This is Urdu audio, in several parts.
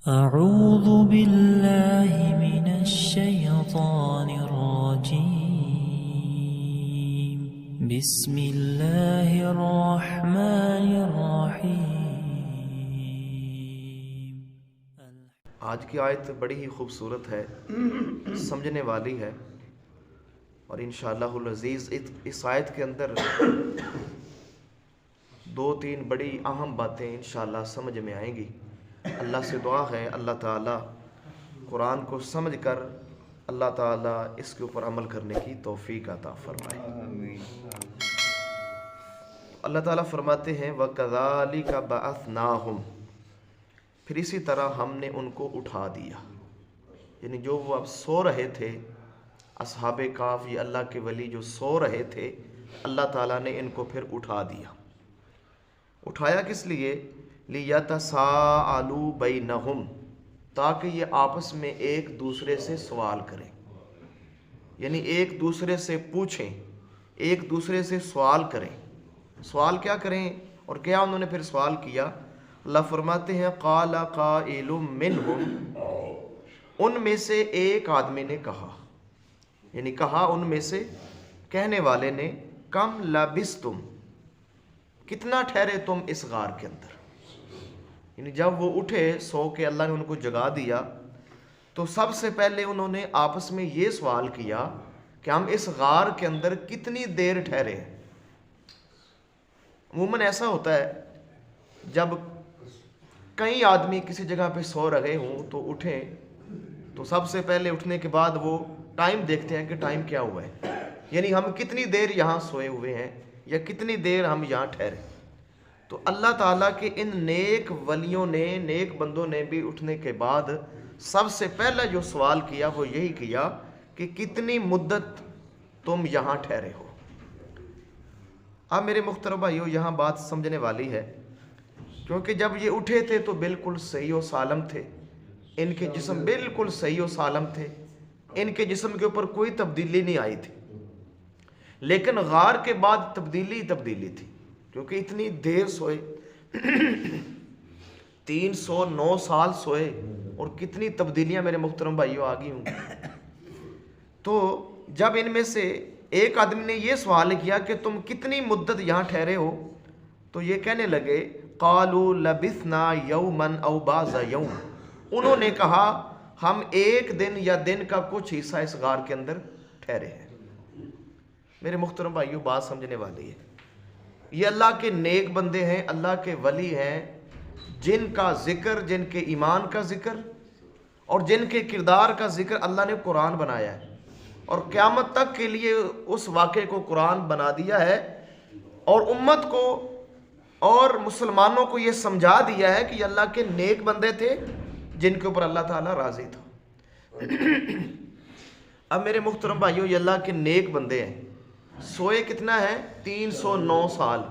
أعوذ بالله من الشيطان الرجيم بسم الله الرحمن الرحيم. آج کی آیت بڑی ہی خوبصورت ہے، سمجھنے والی ہے، اور انشاءاللہ العزیز اس آیت کے اندر دو تین بڑی اہم باتیں انشاءاللہ سمجھ میں آئیں گی۔ اللہ سے دعا ہے اللہ تعالیٰ قرآن کو سمجھ کر اللہ تعالیٰ اس کے اوپر عمل کرنے کی توفیق عطا فرمائے۔ اللہ تعالیٰ فرماتے ہیں وَكَذَلِكَ بَعَثْنَاهُمْ، پھر اسی طرح ہم نے ان کو اٹھا دیا، یعنی جو وہ اب سو رہے تھے، اصحاب کہف یہ اللہ کے ولی جو سو رہے تھے، اللہ تعالیٰ نے ان کو پھر اٹھا دیا۔ اٹھایا کس لیے؟ لِيَتَسَاءَلُوا بَيْنَهُمْ، تاکہ یہ آپس میں ایک دوسرے سے سوال کریں، یعنی ایک دوسرے سے پوچھیں، ایک دوسرے سے سوال کریں۔ سوال کیا کریں اور کیا انہوں نے پھر سوال کیا؟ اللہ فرماتے ہیں قَالَ قَائِلٌ مِّنْهُمْ، ان میں سے ایک آدمی نے کہا، یعنی کہا ان میں سے کہنے والے نے، کم لبثتم، کتنا ٹھہرے تم اس غار کے اندر؟ یعنی جب وہ اٹھے سو کے اللہ نے ان کو جگا دیا تو سب سے پہلے انہوں نے آپس میں یہ سوال کیا کہ ہم اس غار کے اندر کتنی دیر ٹھہرے ہیں۔ عموماً ایسا ہوتا ہے جب کئی آدمی کسی جگہ پہ سو رہے ہوں تو اٹھیں تو سب سے پہلے اٹھنے کے بعد وہ ٹائم دیکھتے ہیں کہ ٹائم کیا ہوا ہے، یعنی ہم کتنی دیر یہاں سوئے ہوئے ہیں یا کتنی دیر ہم یہاں ٹھہرے۔ تو اللہ تعالیٰ کے ان نیک ولیوں نے، نیک بندوں نے بھی اٹھنے کے بعد سب سے پہلا جو سوال کیا وہ یہی کیا کہ کتنی مدت تم یہاں ٹھہرے ہو۔ اب میرے محترم بھائیو یہاں بات سمجھنے والی ہے، کیونکہ جب یہ اٹھے تھے تو بالکل صحیح و سالم تھے، ان کے جسم بالکل صحیح و سالم تھے، ان کے جسم کے اوپر کوئی تبدیلی نہیں آئی تھی، لیکن غار کے بعد تبدیلی تھی، کیونکہ اتنی دیر سوئے 309 سال سوئے اور کتنی تبدیلیاں میرے محترم بھائیوں آ گئی ہوں۔ تو جب ان میں سے ایک آدمی نے یہ سوال کیا کہ تم کتنی مدت یہاں ٹھہرے ہو، تو یہ کہنے لگے قالوا لبثنا یوما او بعض یوم، انہوں نے کہا ہم ایک دن یا دن کا کچھ حصہ اس غار کے اندر ٹھہرے ہیں۔ میرے محترم بھائیوں بات سمجھنے والی ہے، یہ اللہ کے نیک بندے ہیں، اللہ کے ولی ہیں، جن کا ذکر، جن کے ایمان کا ذکر اور جن کے کردار کا ذکر اللہ نے قرآن بنایا ہے، اور قیامت تک کے لیے اس واقعے کو قرآن بنا دیا ہے، اور امت کو اور مسلمانوں کو یہ سمجھا دیا ہے کہ یہ اللہ کے نیک بندے تھے جن کے اوپر اللہ تعالیٰ راضی تھا۔ اب میرے محترم بھائیوں یہ اللہ کے نیک بندے ہیں، سوئے کتنا ہے 309 سال،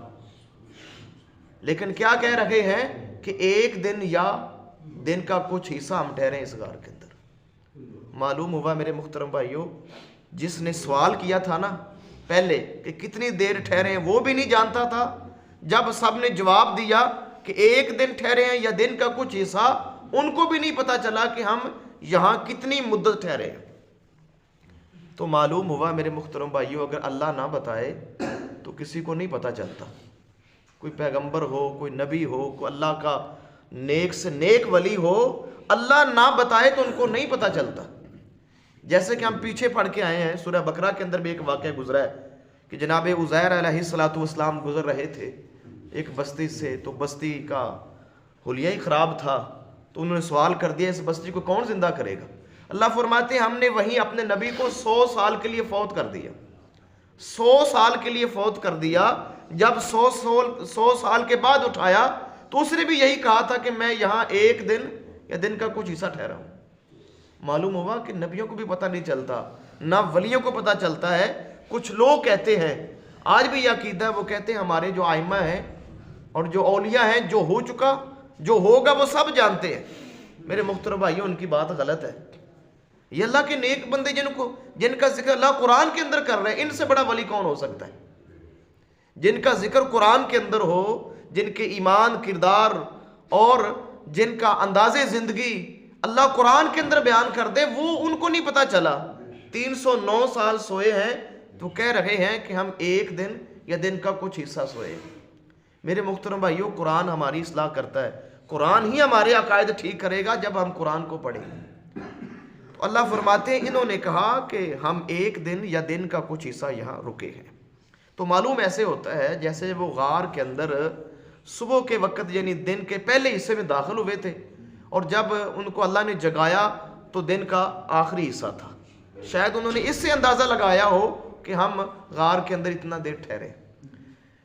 لیکن کیا کہہ رہے ہیں کہ ایک دن یا دن کا کچھ حصہ ہم ٹھہرے اس غار کے اندر۔ معلوم ہوا میرے محترم بھائیوں جس نے سوال کیا تھا نا پہلے کہ کتنی دیر ٹھہرے ہیں، وہ بھی نہیں جانتا تھا، جب سب نے جواب دیا کہ ایک دن ٹھہرے ہیں یا دن کا کچھ حصہ، ان کو بھی نہیں پتا چلا کہ ہم یہاں کتنی مدت ٹھہرے ہیں۔ تو معلوم ہوا میرے محترم بھائیوں اگر اللہ نہ بتائے تو کسی کو نہیں پتا چلتا، کوئی پیغمبر ہو، کوئی نبی ہو، کوئی اللہ کا نیک سے نیک ولی ہو، اللہ نہ بتائے تو ان کو نہیں پتا چلتا۔ جیسے کہ ہم پیچھے پڑھ کے آئے ہیں سورہ بقرہ کے اندر بھی ایک واقعہ گزرا ہے کہ جناب عزیر علیہ السلام گزر رہے تھے ایک بستی سے، تو بستی کا حلیہ ہی خراب تھا، تو انہوں نے سوال کر دیا اس بستی کو کون زندہ کرے گا؟ اللہ فرماتے ہیں ہم نے وہیں اپنے نبی کو 100 سال کے لیے فوت کر دیا، 100 سال کے لیے فوت کر دیا۔ جب 100 سال کے بعد اٹھایا تو اس نے بھی یہی کہا تھا کہ میں یہاں ایک دن یا دن کا کچھ حصہ ٹھہرا ہوں۔ معلوم ہوا کہ نبیوں کو بھی پتہ نہیں چلتا، نہ ولیوں کو پتہ چلتا ہے۔ کچھ لوگ کہتے ہیں، آج بھی یہ عقیدہ ہے، وہ کہتے ہیں ہمارے جو آئمہ ہیں اور جو اولیاء ہیں جو ہو چکا جو ہوگا وہ سب جانتے ہیں۔ میرے محترم بھائیوں ان کی بات غلط ہے۔ یہ اللہ کے نیک بندے جن کا ذکر اللہ قرآن کے اندر کر رہے ہیں، ان سے بڑا ولی کون ہو سکتا ہے؟ جن کا ذکر قرآن کے اندر ہو، جن کے ایمان، کردار اور جن کا انداز زندگی اللہ قرآن کے اندر بیان کر دے وہ ان کو نہیں پتا چلا. 309 سال سوئے ہیں تو کہہ رہے ہیں کہ ہم ایک دن یا دن کا کچھ حصہ سوئے. میرے محترم بھائیو، قرآن ہماری اصلاح کرتا ہے. قرآن ہی ہمارے عقائد ٹھیک کرے گا جب ہم قرآن کو پڑھیں. تو اللہ فرماتے ہیں انہوں نے کہا کہ ہم ایک دن یا دن کا کچھ حصہ یہاں رکے ہیں. تو معلوم ایسے ہوتا ہے جیسے وہ غار کے اندر صبح کے وقت یعنی دن کے پہلے حصے میں داخل ہوئے تھے، اور جب ان کو اللہ نے جگایا تو دن کا آخری حصہ تھا. شاید انہوں نے اس سے اندازہ لگایا ہو کہ ہم غار کے اندر اتنا دیر ٹھہرے.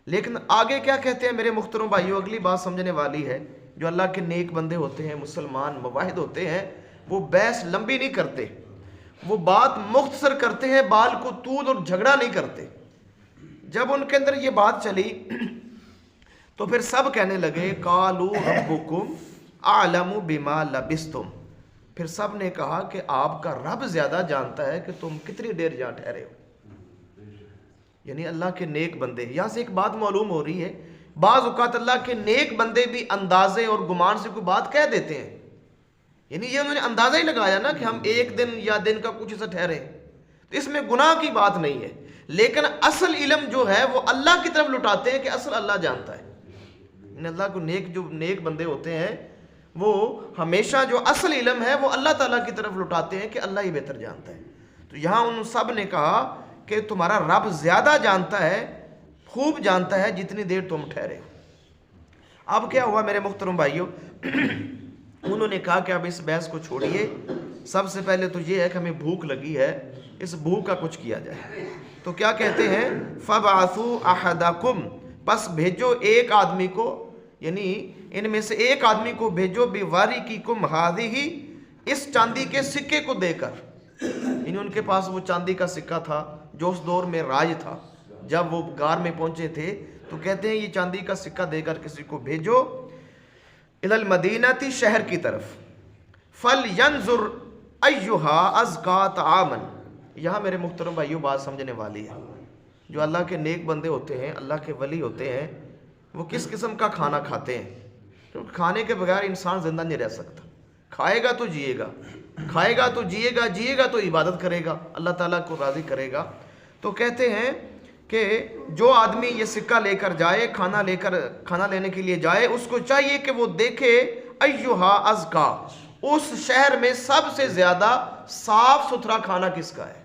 لیکن آگے کیا کہتے ہیں میرے محترم بھائیو، اگلی بات سمجھنے والی ہے. جو اللہ کے نیک بندے ہوتے ہیں، مسلمان موحد ہوتے ہیں، وہ بحث لمبی نہیں کرتے، وہ بات مختصر کرتے ہیں، بال کو طول اور جھگڑا نہیں کرتے. جب ان کے اندر یہ بات چلی تو پھر سب کہنے لگے قالوا ربکم اعلم بما لبثتم. پھر سب نے کہا کہ آپ کا رب زیادہ جانتا ہے کہ تم کتنی دیر یہاں ٹھہرے ہو. یعنی اللہ کے نیک بندے، یہاں سے ایک بات معلوم ہو رہی ہے، بعض اوقات اللہ کے نیک بندے بھی اندازے اور گمان سے کوئی بات کہہ دیتے ہیں. یعنی یہ انہوں نے اندازہ ہی لگایا نا کہ ہم ایک دن یا دن کا کچھ حصہ ٹھہرے، تو اس میں گناہ کی بات نہیں ہے. لیکن اصل علم جو ہے وہ اللہ کی طرف لٹاتے ہیں کہ اصل اللہ جانتا ہے. اللہ کو جو نیک بندے ہوتے ہیں وہ ہمیشہ جو اصل علم ہے وہ اللہ تعالیٰ کی طرف لٹاتے ہیں کہ اللہ ہی بہتر جانتا ہے. تو یہاں ان سب نے کہا کہ تمہارا رب زیادہ جانتا ہے، خوب جانتا ہے جتنی دیر تم ٹھہرے. اب کیا ہوا میرے محترم بھائیوں، انہوں نے کہا کہ اب اس بحث کو چھوڑیے، سب سے پہلے تو یہ ہے کہ ہمیں بھوک لگی ہے، اس بھوک کا کچھ کیا جائے. تو کیا کہتے ہیں فَبْعَثُوا أَحَدَكُمْ، پس بھیجو ایک آدمی کو، یعنی ان میں سے ایک آدمی کو بھیجو بِوَارِقِكُمْ هَٰذِهِ، اس چاندی کے سکے کو دے کر. یعنی ان کے پاس وہ چاندی کا سکہ تھا جو اس دور میں رائج تھا. جب وہ غار میں پہنچے تھے تو کہتے ہیں یہ چاندی کا سکہ دے کر کسی کو بھیجو الی المدینہ، شہر کی طرف. فَلْيَنْظُرْ أَيُّهَا أَزْكَىٰ طَعَامًا. یہاں میرے محترم بھائیوں بات سمجھنے والی ہے. جو اللہ کے نیک بندے ہوتے ہیں، اللہ کے ولی ہوتے ہیں، وہ کس قسم کا کھانا کھاتے ہیں. کیونکہ کھانے کے بغیر انسان زندہ نہیں رہ سکتا. کھائے گا تو جیے گا، کھائے گا تو جیے گا، جیے گا تو عبادت کرے گا، اللہ تعالیٰ کو راضی کرے گا. تو کہتے ہیں کہ جو آدمی یہ سکہ لے کر جائے، کھانا لینے کے لیے جائے، اس کو چاہیے کہ وہ دیکھے ایہا ازکا، اس شہر میں سب سے زیادہ صاف ستھرا کھانا کس کا ہے.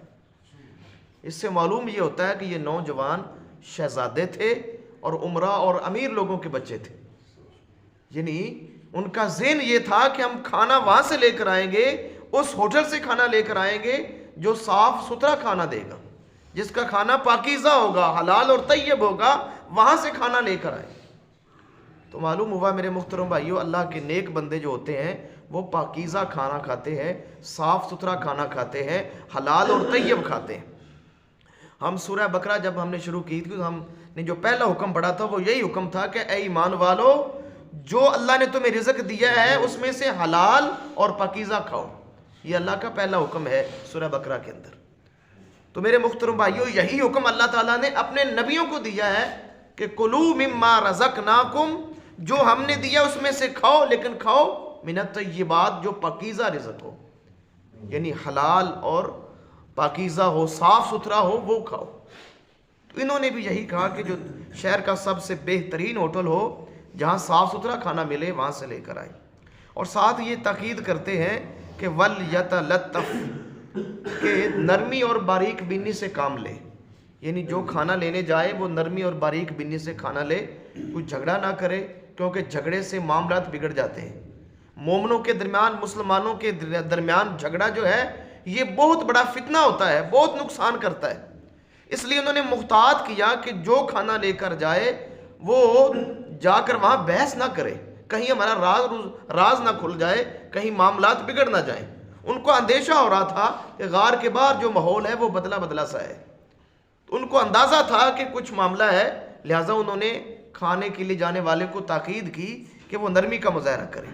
اس سے معلوم یہ ہوتا ہے کہ یہ نوجوان شہزادے تھے اور عمرہ اور امیر لوگوں کے بچے تھے. یعنی ان کا ذہن یہ تھا کہ ہم کھانا وہاں سے لے کر آئیں گے، اس ہوٹل سے کھانا لے کر آئیں گے جو صاف ستھرا کھانا دے گا، جس کا کھانا پاکیزہ ہوگا، حلال اور طیب ہوگا، وہاں سے کھانا لے کر آئیں. تو معلوم ہوا میرے محترم بھائیو، اللہ کے نیک بندے جو ہوتے ہیں وہ پاکیزہ کھانا کھاتے ہیں، صاف ستھرا کھانا کھاتے ہیں، حلال اور طیب کھاتے ہیں. ہم سورہ بقرہ جب ہم نے شروع کی تھی، ہم نے جو پہلا حکم پڑھا تھا وہ یہی حکم تھا کہ اے ایمان والو، جو اللہ نے تمہیں رزق دیا ہے اس میں سے حلال اور پاکیزہ کھاؤ. یہ اللہ کا پہلا حکم ہے سورہ بقرہ کے اندر. تو میرے محترم بھائیو، یہی حکم اللہ تعالیٰ نے اپنے نبیوں کو دیا ہے کہ کلوا مما رزقناکم، جو ہم نے دیا اس میں سے کھاؤ، لیکن کھاؤ من الطیبات، جو پاکیزہ رزق ہو، یعنی حلال اور پاکیزہ ہو، صاف ستھرا ہو، وہ کھاؤ. تو انہوں نے بھی یہی کہا کہ جو شہر کا سب سے بہترین ہوٹل ہو، جہاں صاف ستھرا کھانا ملے، وہاں سے لے کر آئے. اور ساتھ یہ تاکید کرتے ہیں کہ وَلْيَتَلَطَّفْ، کہ نرمی اور باریک بینی سے کام لے. یعنی جو کھانا لینے جائے وہ نرمی اور باریک بینی سے کھانا لے، کوئی جھگڑا نہ کرے، کیونکہ جھگڑے سے معاملات بگڑ جاتے ہیں. مومنوں کے درمیان، مسلمانوں کے درمیان جھگڑا جو ہے یہ بہت بڑا فتنہ ہوتا ہے، بہت نقصان کرتا ہے. اس لیے انہوں نے محتاط کیا کہ جو کھانا لے کر جائے وہ جا کر وہاں بحث نہ کرے، کہیں ہمارا راز نہ کھل جائے، کہیں معاملات بگڑ نہ جائیں. ان کو اندیشہ ہو رہا تھا کہ غار کے باہر جو ماحول ہے وہ بدلا بدلا سا ہے. ان کو اندازہ تھا کہ کچھ معاملہ ہے، لہٰذا انہوں نے کھانے کے لیے جانے والے کو تاکید کی کہ وہ نرمی کا مظاہرہ کرے.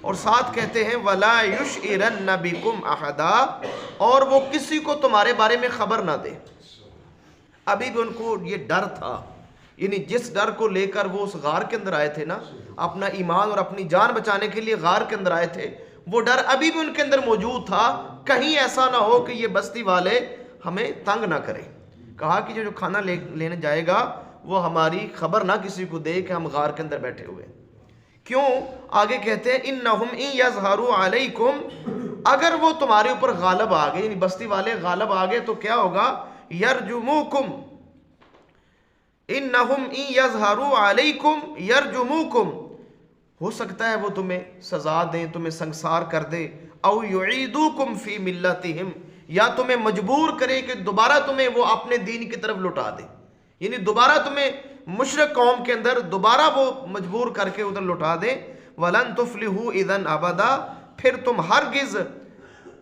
اور ساتھ کہتے ہیں وَلَا يُشْعِرَنَّ بِكُمْ أَحَدًا، اور وہ کسی کو تمہارے بارے میں خبر نہ دے. ابھی بھی ان کو یہ ڈر تھا، یعنی جس ڈر کو لے کر وہ اس غار کے اندر آئے تھے نا، اپنا ایمان اور اپنی جان بچانے کے لیے غار کے اندر آئے تھے، وہ ڈر ابھی بھی ان کے اندر موجود تھا، کہیں ایسا نہ ہو کہ یہ بستی والے ہمیں تنگ نہ کریں۔ کہا کہ جو کھانا لینے جائے گا وہ ہماری خبر نہ کسی کو دے کہ ہم غار کے اندر بیٹھے ہوئے۔ کیوں؟ آگے کہتے ہیں انہم ان یظہروا علیکم، اگر وہ تمہارے اوپر غالب آ گئے، یعنی بستی والے غالب آ گئے تو کیا ہوگا؟ یرجموکم، انہم ان یظہروا علیکم یرجموکم، ہو سکتا ہے وہ تمہیں سزا دیں، تمہیں سنگسار کر دے، او یعیدوکم فی ملتہم، یا تمہیں مجبور کرے کہ دوبارہ تمہیں وہ اپنے دین کی طرف لوٹا دے، یعنی دوبارہ تمہیں مشرک قوم کے اندر دوبارہ وہ مجبور کر کے ادھر لوٹا دے۔ وَلَن تُفْلِحُوا اِذًا أَبَدًا، پھر تم ہرگز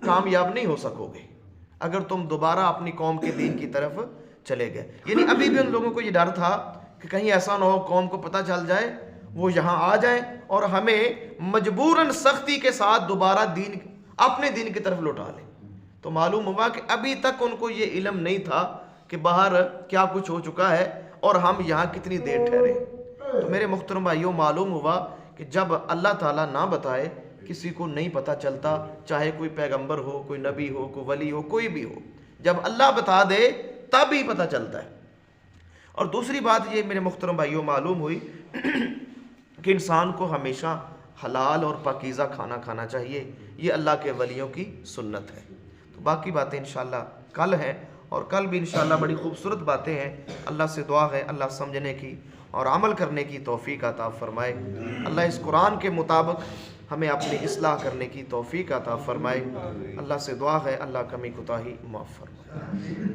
کامیاب نہیں ہو سکو گے اگر تم دوبارہ اپنی قوم کے دین کی طرف چلے گئے۔ یعنی ابھی بھی ان لوگوں کو یہ ڈر تھا کہ کہیں ایسا نہ ہو قوم کو پتہ چل جائے، وہ یہاں آ جائیں اور ہمیں مجبوراً سختی کے ساتھ دوبارہ اپنے دین کی طرف لوٹا لیں۔ تو معلوم ہوا کہ ابھی تک ان کو یہ علم نہیں تھا کہ باہر کیا کچھ ہو چکا ہے اور ہم یہاں کتنی دیر ٹھہرے۔ تو میرے محترم بھائیوں، معلوم ہوا کہ جب اللہ تعالیٰ نہ بتائے کسی کو نہیں پتہ چلتا، چاہے کوئی پیغمبر ہو، کوئی نبی ہو، کوئی ولی ہو، کوئی بھی ہو، جب اللہ بتا دے تب ہی پتہ چلتا ہے۔ اور دوسری بات یہ میرے محترم بھائیوں معلوم ہوئی کہ انسان کو ہمیشہ حلال اور پاکیزہ کھانا کھانا چاہیے، یہ اللہ کے ولیوں کی سنت ہے۔ تو باقی باتیں انشاءاللہ کل ہیں، اور کل بھی انشاءاللہ بڑی خوبصورت باتیں ہیں۔ اللہ سے دعا ہے اللہ سمجھنے کی اور عمل کرنے کی توفیق عطا فرمائے۔ اللہ اس قرآن کے مطابق ہمیں اپنی اصلاح کرنے کی توفیق عطا فرمائے۔ اللہ سے دعا ہے اللہ کمی کوتاہی معاف فرمائے۔